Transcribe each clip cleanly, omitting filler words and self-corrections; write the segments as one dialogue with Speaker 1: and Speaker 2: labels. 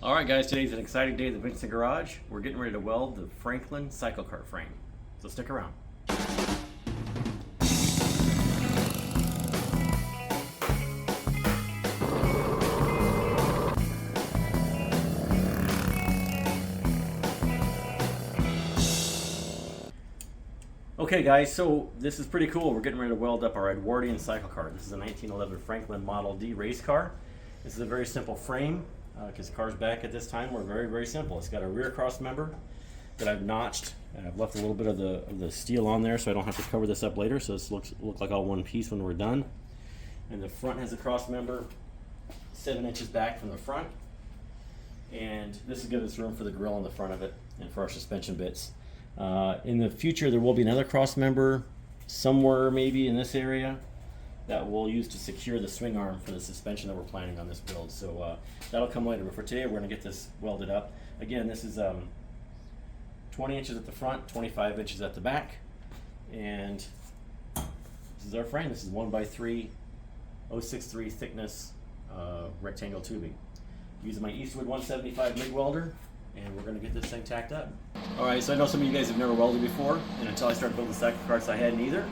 Speaker 1: Alright guys, today's an exciting day at the Vincent Garage. We're getting ready to weld the Franklin CycleKart frame. So stick around. Okay guys, so this is pretty cool. We're getting ready to weld up our Edwardian CycleKart. This is a 1911 Franklin Model D race car. This is a very simple frame because cars back at this time were very simple. It's got a rear cross member that I've notched, and I've left a little bit of the steel on there so I don't have to cover this up later, so this look like all one piece when we're done. And the front has a cross member 7 inches back from the front, and this will give us room for the grill on the front of it and for our suspension bits. In the future there will be another cross member somewhere maybe in this area that we'll use to secure the swing arm for the suspension that we're planning on this build. So that'll come later, but for today we're going to get this welded up. Again, this is 20 inches at the front, 25 inches at the back, and this is our frame. This is 1x3 063 thickness rectangle tubing. Using my Eastwood 175 MIG welder, and we're going to get this thing tacked up. Alright, so I know some of you guys have never welded before, and until I started building CycleKarts I hadn't either.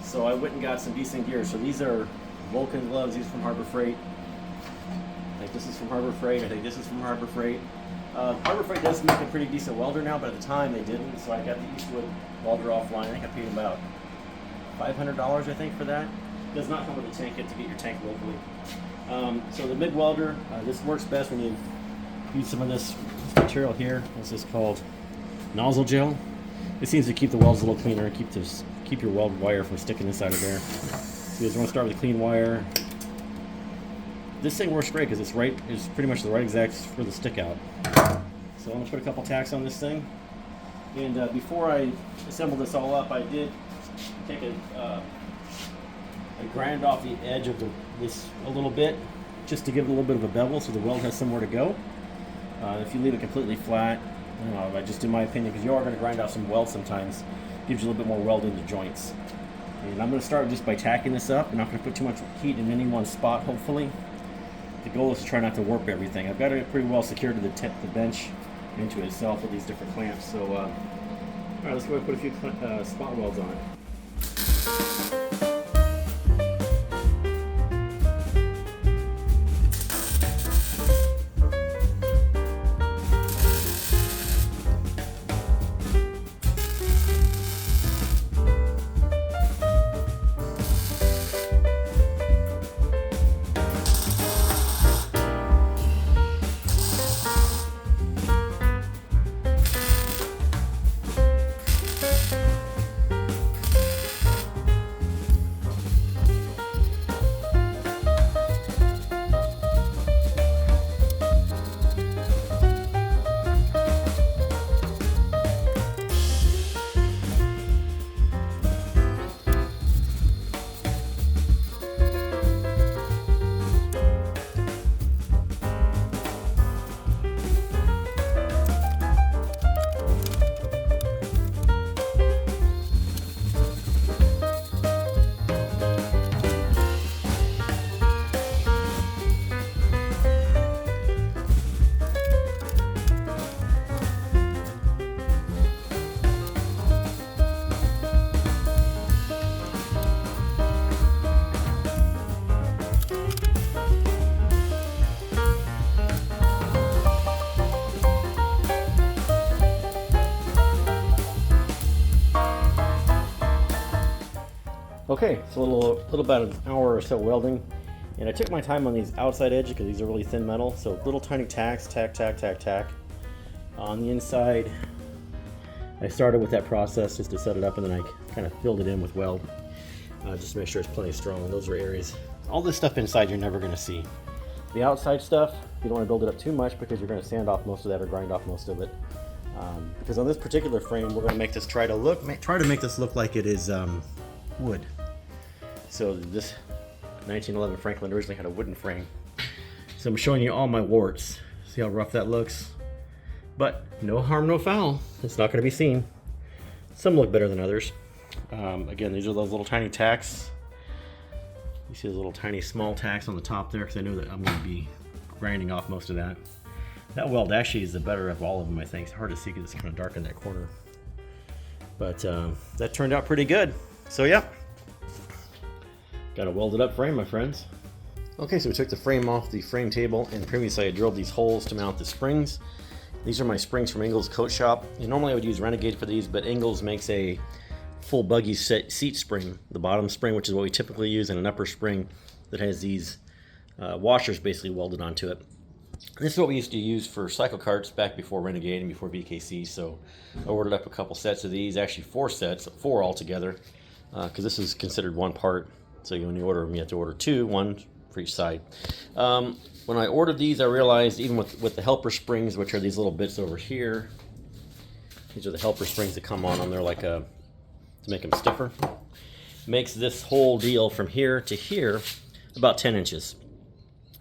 Speaker 1: So I went and got some decent gear. So these are Vulcan gloves used from Harbor Freight. I think this is from Harbor Freight. I think this is from Harbor Freight. Harbor Freight does make a pretty decent welder now, but at the time they didn't. So I got the Eastwood welder offline. I think I paid about $500 I think for that. It does not come with a tank kit to get your tank locally. So the MIG welder, this works best when you use some of this material here. This is called nozzle gel. It seems to keep the welds a little cleaner and keep your weld wire from sticking inside of there. So you just want to start with a clean wire. This thing works great because it's pretty much the right exacts for the stick out. So I'm going to put a couple tacks on this thing. And before I assembled this all up, I did take I grinded off the edge of this a little bit just to give it a little bit of a bevel so the weld has somewhere to go. If you leave it completely flat, I don't know, just in my opinion, because you are going to grind out some weld sometimes, gives you a little bit more weld into joints. And I'm going to start just by tacking this up. I'm not going to put too much heat in any one spot, hopefully. The goal is to try not to warp everything. I've got it pretty well secured to the bench into itself with these different clamps. So, all right, let's go ahead and put a few spot welds on it. Okay, so a little about an hour or so welding, and I took my time on these outside edges because these are really thin metal. So little tiny tacks, tack. On the inside, I started with that process just to set it up, and then I kind of filled it in with weld, just to make sure it's plenty strong. Those are areas. All this stuff inside you're never going to see. The outside stuff, you don't want to build it up too much because you're going to sand off most of that or grind off most of it. Because on this particular frame, we're going to make this try to make this look like it is wood. So this 1911 Franklin originally had a wooden frame. So I'm showing you all my warts. See how rough that looks? But no harm, no foul. It's not going to be seen. Some look better than others. Again, these are those little tiny tacks. You see those little tiny small tacks on the top there because I know that I'm going to be grinding off most of that. That weld actually is the better of all of them, I think. It's hard to see because it's kind of dark in that corner. But that turned out pretty good. So yeah, got a welded up frame, my friends. Okay, so we took the frame off the frame table, and previously I drilled these holes to mount the springs. These are my springs from Ingles Coat Shop. And normally I would use Renegade for these, but Ingles makes a full buggy seat spring, the bottom spring, which is what we typically use, and an upper spring that has these washers basically welded onto it. This is what we used to use for CycleKarts back before Renegade and before BKC, so I ordered up a couple sets of these, actually 4 sets, 4 altogether, because this is considered one part, so when you order them you have to order 2, 1 for each side. When I ordered these, I realized even with the helper springs, which are these little bits over here, these are the helper springs that come on them, they're like to make them stiffer, makes this whole deal from here to here about 10 inches.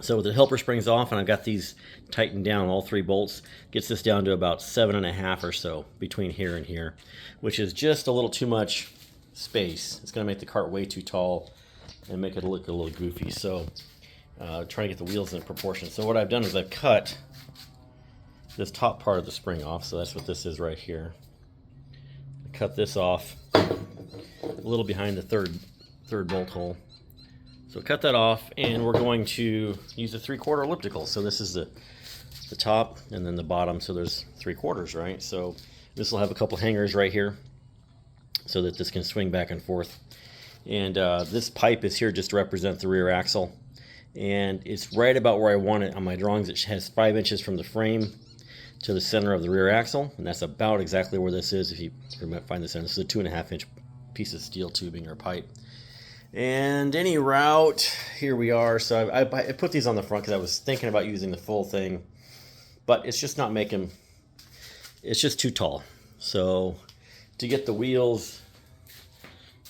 Speaker 1: So with the helper springs off, and I've got these tightened down, all 3 bolts, gets this down to about 7.5 or so between here and here, which is just a little too much space. It's going to make the cart way too tall and make it look a little goofy. So trying to get the wheels in proportion. So what I've done is I've cut this top part of the spring off. So that's what this is right here. I cut this off a little behind the third bolt hole. So cut that off, and we're going to use a 3/4 elliptical. So this is the top and then the bottom, so there's 3/4, right? So this will have a couple hangers right here so that this can swing back and forth. And this pipe is here just to represent the rear axle. And it's right about where I want it on my drawings. It has 5 inches from the frame to the center of the rear axle, and that's about exactly where this is. If you might find this in, this is a 2.5-inch piece of steel tubing or pipe. And any route, here we are. So I put these on the front because I was thinking about using the full thing, but it's just not making, it's just too tall. So to get the wheels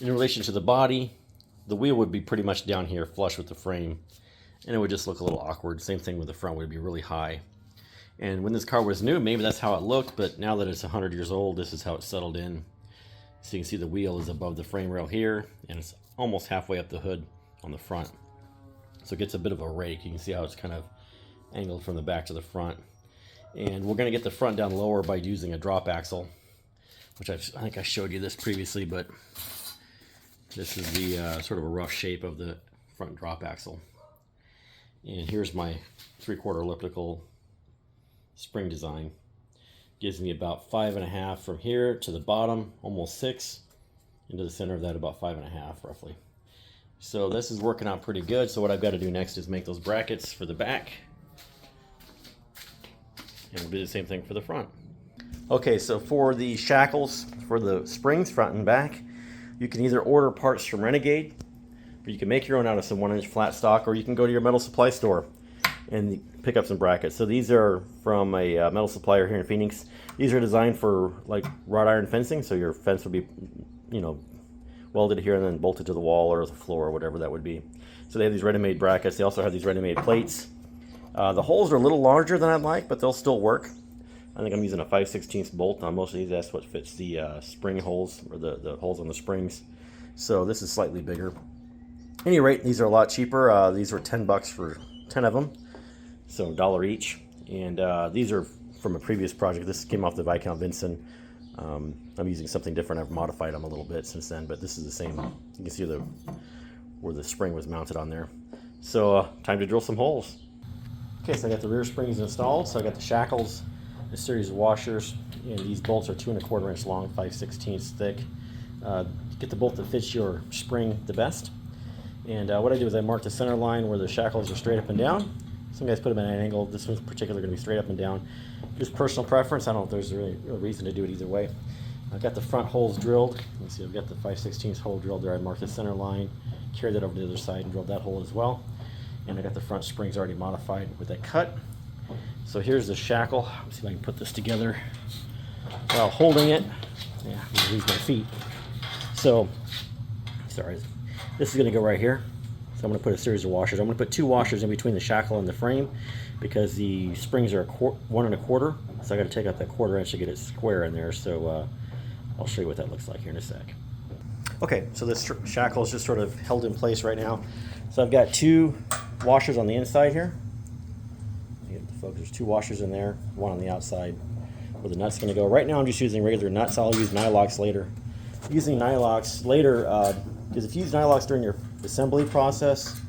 Speaker 1: in relation to the body, the wheel would be pretty much down here flush with the frame, and it would just look a little awkward. Same thing with the front, would be really high. And when this car was new, maybe that's how it looked, but now that it's 100 years old, this is how it settled in. So you can see the wheel is above the frame rail here, and it's almost halfway up the hood on the front. So it gets a bit of a rake. You can see how it's kind of angled from the back to the front. And we're going to get the front down lower by using a drop axle, which I think I showed you this previously, but this is the sort of a rough shape of the front drop axle. And here's my 3/4 elliptical spring design. Gives me about 5.5 from here to the bottom, almost 6, into the center of that about 5.5 roughly. So this is working out pretty good. So what I've got to do next is make those brackets for the back, and we'll do the same thing for the front. Okay, so for the shackles for the springs front and back, you can either order parts from Renegade, or you can make your own out of some 1-inch flat stock, or you can go to your metal supply store and pick up some brackets. So these are from a metal supplier here in Phoenix. These are designed for like wrought iron fencing, so your fence would be, you know, welded here and then bolted to the wall or the floor or whatever that would be. So they have these ready-made brackets. They also have these ready-made plates. The holes are a little larger than I'd like, but they'll still work. I think I'm using a 5/16 bolt on most of these. That's what fits the spring holes, or the holes on the springs. So this is slightly bigger. At any rate, these are a lot cheaper. These were $10 for 10 of them, so $1 each. And these are from a previous project. This came off the Viscount Vincent. I'm using something different. I've modified them a little bit since then, but this is the same. You can see where the spring was mounted on there. So time to drill some holes. Okay, so I got the rear springs installed. So I got the shackles, a series of washers, and these bolts are 2.25 inch long, 5/16 thick. Get the bolt that fits your spring the best. And what I do is I mark the center line where the shackles are straight up and down. Some guys put them at an angle. This one's particularly going to be straight up and down. Just personal preference. I don't know if there's really a reason to do it either way. I've got the front holes drilled. You can see I've got the 5/16 hole drilled there. I marked the center line, carried that over to the other side, and drilled that hole as well. And I got the front springs already modified with that cut. So here's the shackle. Let's see if I can put this together while holding it. Yeah, I'm going to lose my feet. So, sorry. This is going to go right here. So I'm going to put a series of washers. I'm going to put 2 washers in between the shackle and the frame because the springs are 1.25. So I got to take out that 1/4 inch to get it square in there. So I'll show you what that looks like here in a sec. Okay, so this shackle is just sort of held in place right now. So I've got 2 washers on the inside here. Get the folks. There's 2 washers in there, one on the outside where the nut's going to go. Right now I'm just using regular nuts. I'll use nylocks later. Using nylocks later, because if you use nylocks during your assembly process,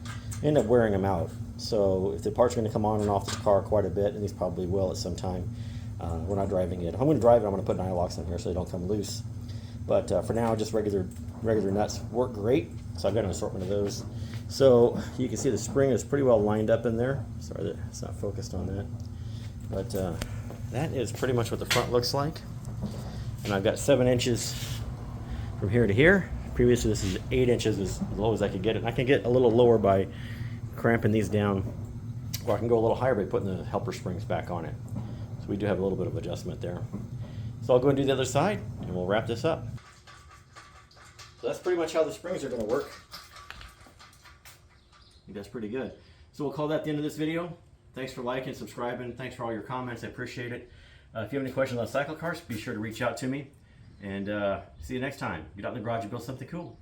Speaker 1: you end up wearing them out. So if the parts are going to come on and off the car quite a bit, and these probably will at some time, we're not driving it. If I'm going to drive it, I'm going to put nylocks in here so they don't come loose. But for now, just regular nuts work great. So I've got an assortment of those. So you can see the spring is pretty well lined up in there. Sorry that it's not focused on that. But that is pretty much what the front looks like. And I've got 7 inches from here to here. Previously this is 8 inches as low as I could get it. And I can get a little lower by cramping these down, or I can go a little higher by putting the helper springs back on it. So we do have a little bit of adjustment there. So I'll go and do the other side and we'll wrap this up. So that's pretty much how the springs are going to work. I think that's pretty good. So we'll call that the end of this video. Thanks for liking, subscribing. Thanks for all your comments. I appreciate it. If you have any questions on CycleKarts, be sure to reach out to me. And see you next time. Get out in the garage and build something cool.